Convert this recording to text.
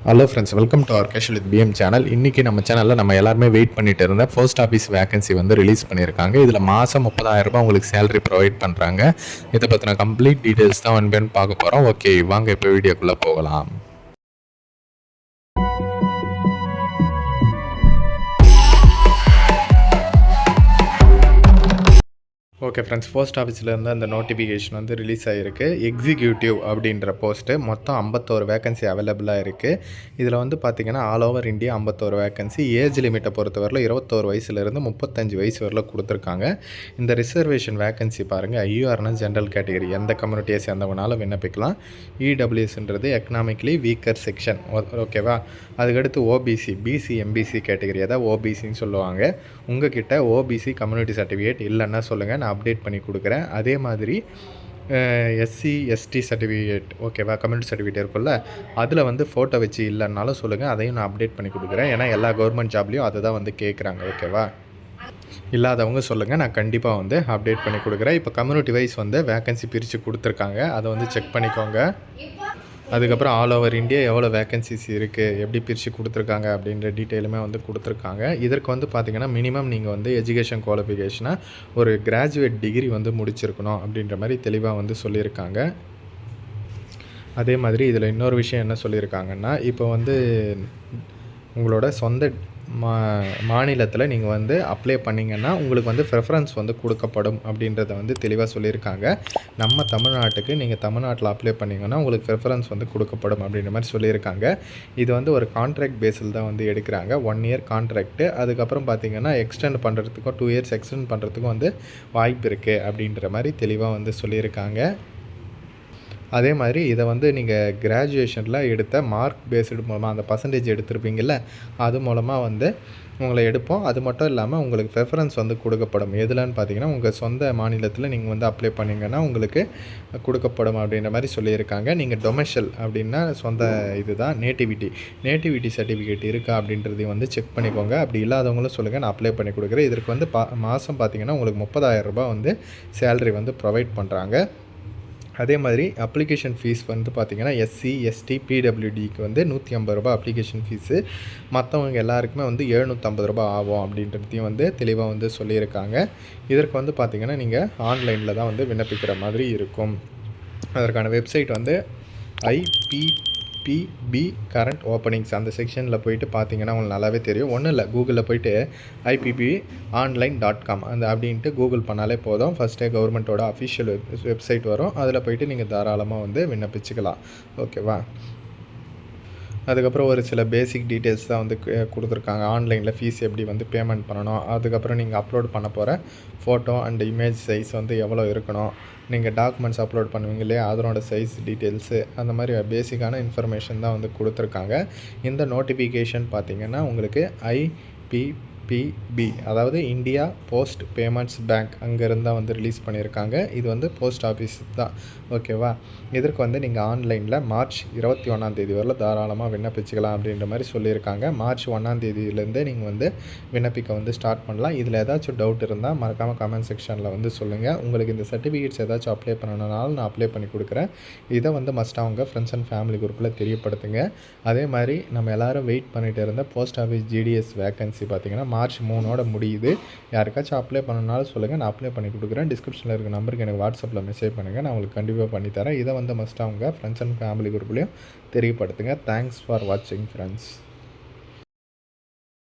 Hello friends, welcome to our casual with PM channel. இன்றைக்கி நம்ம சேனலில் நம்ம எல்லாருமே வெயிட் பண்ணிட்டு இருந்த போஸ்ட் ஆஃபீஸ் வேகன்சி வந்து ரிலீஸ் பண்ணியிருக்காங்க. இதில் மாதம் 30,000 உங்களுக்கு சேலரி ப்ரொவைட் பண்ணுறாங்க. இதை பற்றின கம்ப்ளீட் டீட்டெயில்ஸ் தான் ஒன் பார்க்க போகிறோம். ஓகே, வாங்க இப்போ வீடியோக்குள்ளே போகலாம். ஓகே ஃப்ரெண்ட்ஸ், போஸ்ட் ஆஃபீஸ்லேருந்து அந்த நோட்டிஃபிகேஷன் வந்து ரிலீஸ் ஆகிருக்கு. எக்ஸிக்யூட்டிவ் அப்படின்ற போஸ்ட்டு மொத்தம் 51 வேகன்சி அவைலபிளாக இருக்குது. இதில் வந்து பார்த்திங்கன்னா all over India 51 vacancy. Age லிமிட்டை பொறுத்தவரையில் 21 வயசுலேருந்து 35 வயசு வரல கொடுத்துருக்காங்க. இந்த ரிசர்வேஷன் வேகன்சி பாருங்கள், ஐயூஆர்னா ஜென்ரல் கேட்டகரி, எந்த கம்யூனிட்டியை சேர்ந்தவனாலும் விண்ணப்பிக்கலாம். இடபிள்யூஎஸ்ன்றது எக்கனாமிக்கலி வீக்கர் செக்ஷன், ஓகேவா. அதுக்கடுத்து ஓபிசி, பிசி எம்பிசி கேட்டகரி, அதாவது ஓபிசின்னு சொல்லுவாங்க. உங்கள் கிட்ட ஓபிசி கம்யூனிட்டி சர்டிஃபிகேட் இல்லைன்னா சொல்லுங்கள், நான் அப்டேட் பண்ணி கொடுக்குறேன். அதே மாதிரி எஸ்சி எஸ்டி சர்டிஃபிகேட், ஓகேவா, கம்யூனிட்டி சர்டிஃபிகேட் இருக்குல்ல, அதில் வந்து ஃபோட்டோ வச்சு இல்லைன்னாலும் சொல்லுங்கள், அதையும் நான் அப்டேட் பண்ணி கொடுக்குறேன். ஏன்னா எல்லா கவர்மெண்ட் ஜாப்லேயும் அதை தான் வந்து கேட்குறாங்க, ஓகேவா. இல்லாதவங்க சொல்லுங்கள், நான் கண்டிப்பாக வந்து அப்டேட் பண்ணி கொடுக்குறேன். இப்போ கம்யூனிட்டி வைஸ் வந்து வேகன்சி பிரித்து கொடுத்துருக்காங்க, அதை வந்து செக் பண்ணிக்கோங்க. அதுக்கப்புறம் ஆல் ஓவர் இந்தியா எவ்வளோ வேகன்சிஸ் இருக்குது, எப்படி பிரித்து கொடுத்துருக்காங்க அப்படின்ற டீட்டெயிலுமே வந்து கொடுத்துருக்காங்க. இதற்கு வந்து பார்த்திங்கன்னா மினிமம் நீங்கள் வந்து எஜுகேஷன் குவாலிஃபிகேஷனாக ஒரு கிராஜுவேட் டிகிரி வந்து முடிச்சிருக்கணும் அப்படின்ற மாதிரி தெளிவாக வந்து சொல்லியிருக்காங்க. அதே மாதிரி இதில் இன்னொரு விஷயம் என்ன சொல்லியிருக்காங்கன்னா, இப்போ வந்து உங்களோட சொந்த மாநிலத்தில் நீங்கள் வந்து அப்ளை பண்ணிங்கன்னா உங்களுக்கு வந்து ப்ரெஃபரன்ஸ் வந்து கொடுக்கப்படும் அப்படின்றத வந்து தெளிவாக சொல்லியிருக்காங்க. நம்ம தமிழ்நாட்டுக்கு நீங்கள் தமிழ்நாட்டில் அப்ளை பண்ணிங்கன்னா உங்களுக்கு ப்ரெஃபரன்ஸ் வந்து கொடுக்கப்படும் அப்படின்ற மாதிரி சொல்லியிருக்காங்க. இது வந்து ஒரு கான்ட்ராக்ட் பேஸில் தான் வந்து எடுக்கிறாங்க. 1 இயர் கான்ட்ராக்ட்டு. அதுக்கப்புறம் பார்த்திங்கன்னா எக்ஸ்டெண்ட் பண்ணுறதுக்கும் 2 இயர்ஸ் எக்ஸ்டெண்ட் பண்ணுறதுக்கும் வந்து வாய்ப்பு இருக்குது அப்படின்ற மாதிரி தெளிவாக வந்து சொல்லியிருக்காங்க. அதே மாதிரி இதை வந்து நீங்கள் கிராஜுவேஷனில் எடுத்த மார்க் பேஸ்டு மூலமாக அந்த பர்சன்டேஜ் எடுத்திருப்பீங்கள்ல, அது மூலமாக வந்து உங்களை எடுப்போம். அது மட்டும் இல்லாமல் உங்களுக்கு ப்ரெஃபரன்ஸ் வந்து கொடுக்கப்படும். எதுலன்னு பார்த்தீங்கன்னா, உங்கள் சொந்த மாநிலத்தில் நீங்கள் வந்து அப்ளை பண்ணிங்கன்னா உங்களுக்கு கொடுக்கப்படும் அப்படின்ற மாதிரி சொல்லியிருக்காங்க. நீங்கள் டொமெஷியல் அப்படின்னா சொந்த இது தான், நேட்டிவிட்டி சர்டிஃபிகேட் இருக்கா அப்படின்றதையும் வந்து செக் பண்ணிக்கோங்க. அப்படி இல்லாதவங்களும் சொல்லுங்கள், நான் அப்ளை பண்ணி கொடுக்குறேன். இதற்கு வந்து மாதம் பார்த்தீங்கன்னா உங்களுக்கு 30,000 வந்து சேலரி வந்து ப்ரொவைட் பண்ணுறாங்க. அதே மாதிரி அப்ளிகேஷன் ஃபீஸ் வந்து பார்த்திங்கன்னா எஸ்சி எஸ்டி பிடபிள்யூடிக்கு வந்து ₹150 அப்ளிகேஷன் ஃபீஸு. மற்றவங்க எல்லாருக்குமே வந்து ₹750 ஆகும் அப்படின்றதையும் வந்து தெளிவாக வந்து சொல்லியிருக்காங்க. இதற்கு வந்து பார்த்திங்கன்னா நீங்கள் ஆன்லைனில் தான் வந்து விண்ணப்பிக்கிற மாதிரி இருக்கும். அதற்கான வெப்சைட் வந்து IPPB கரண்ட் ஓப்பனிங்ஸ் அந்த செக்ஷனில் போய்ட்டு பார்த்தீங்கன்னா உங்களுக்கு நல்லாவே தெரியும். ஒன்றும் இல்லை, கூகுளில் போய்ட்டு IPPonline.com அந்த அப்படின்ட்டு கூகுள் பண்ணாலே போதும். ஃபஸ்ட்டே கவர்மெண்ட்டோட அஃபிஷியல் வெப்சைட் வரும். அதில் போய்ட்டு நீங்கள் தாராளமாக வந்து விண்ணப்பிச்சுக்கலாம், ஓகேவா. அதுக்கப்புறம் ஒரு சில பேசிக் டீட்டெயில்ஸ் தான் வந்து கொடுத்துருக்காங்க. ஆன்லைனில் ஃபீஸ் எப்படி வந்து பேமெண்ட் பண்ணணும், அதுக்கப்புறம் நீங்கள் அப்லோட் பண்ண போகிற ஃபோட்டோ அண்ட் இமேஜ் சைஸ் வந்து எவ்வளோ இருக்கணும், நீங்கள் டாக்குமெண்ட்ஸ் அப்லோட் பண்ணுவீங்க இல்லையா, அதனோட சைஸ் டீட்டெயில்ஸு, அந்த மாதிரி பேசிக்கான இன்ஃபர்மேஷன் தான் வந்து கொடுத்துருக்காங்க. இந்த நோட்டிஃபிகேஷன் பார்த்திங்கன்னா உங்களுக்கு IPPB, அதாவது இந்தியா போஸ்ட் பேமெண்ட்ஸ் பேங்க், அங்கேருந்து தான் வந்து ரிலீஸ் பண்ணியிருக்காங்க. இது வந்து போஸ்ட் ஆஃபீஸ் தான், ஓகேவா. இதற்கு வந்து நீங்கள் ஆன்லைனில் மார்ச் 21 வரல தாராளமாக விண்ணப்பிச்சுக்கலாம் அப்படின்ற மாதிரி சொல்லியிருக்காங்க. மார்ச் 1 நீங்கள் வந்து விண்ணப்பிக்க வந்து ஸ்டார்ட் பண்ணலாம். இதில் ஏதாச்சும் டவுட் இருந்தால் மறக்காமல் கமெண்ட் செக்ஷனில் வந்து சொல்லுங்கள். உங்களுக்கு இந்த சர்டிஃபிகேட்ஸ் ஏதாச்சும் அப்ளை பண்ணணுனாலும் நான் அப்ளை பண்ணி கொடுக்குறேன். இதை வந்து மஸ்ட்டாக அவங்க ஃப்ரெண்ட்ஸ் அண்ட் ஃபேமிலி குரூப்பில் தெரியப்படுத்துங்க. அதே மாதிரி நம்ம எல்லோரும் வெயிட் பண்ணிகிட்டு இருந்த போஸ்ட் ஆஃபீஸ் GDS வேகன்சி பார்த்திங்கன்னா மார்ச் 3 முடியுது. யாருக்காச்சும் அப்ளை பண்ணணுனாலும் சொல்லுங்கள், நான் அப்ளை பண்ணி கொடுக்குறேன். டிஸ்கிரிப்ஷனில் இருக்க நம்பருக்கு எனக்கு வாட்ஸ்அப்பில் மெசேஜ் பண்ணுங்கள், நான் உங்களுக்கு கண்டிப்பாக பண்ணித்தரேன். இதை வந்து மஸ்ட்டாக அவங்க ஃப்ரெண்ட்ஸ் அண்ட் ஃபேமிலி குரூப்லேயும் தெரியப்படுத்துங்க. தேங்க்ஸ் ஃபார் வாட்சிங் ஃப்ரெண்ட்ஸ்.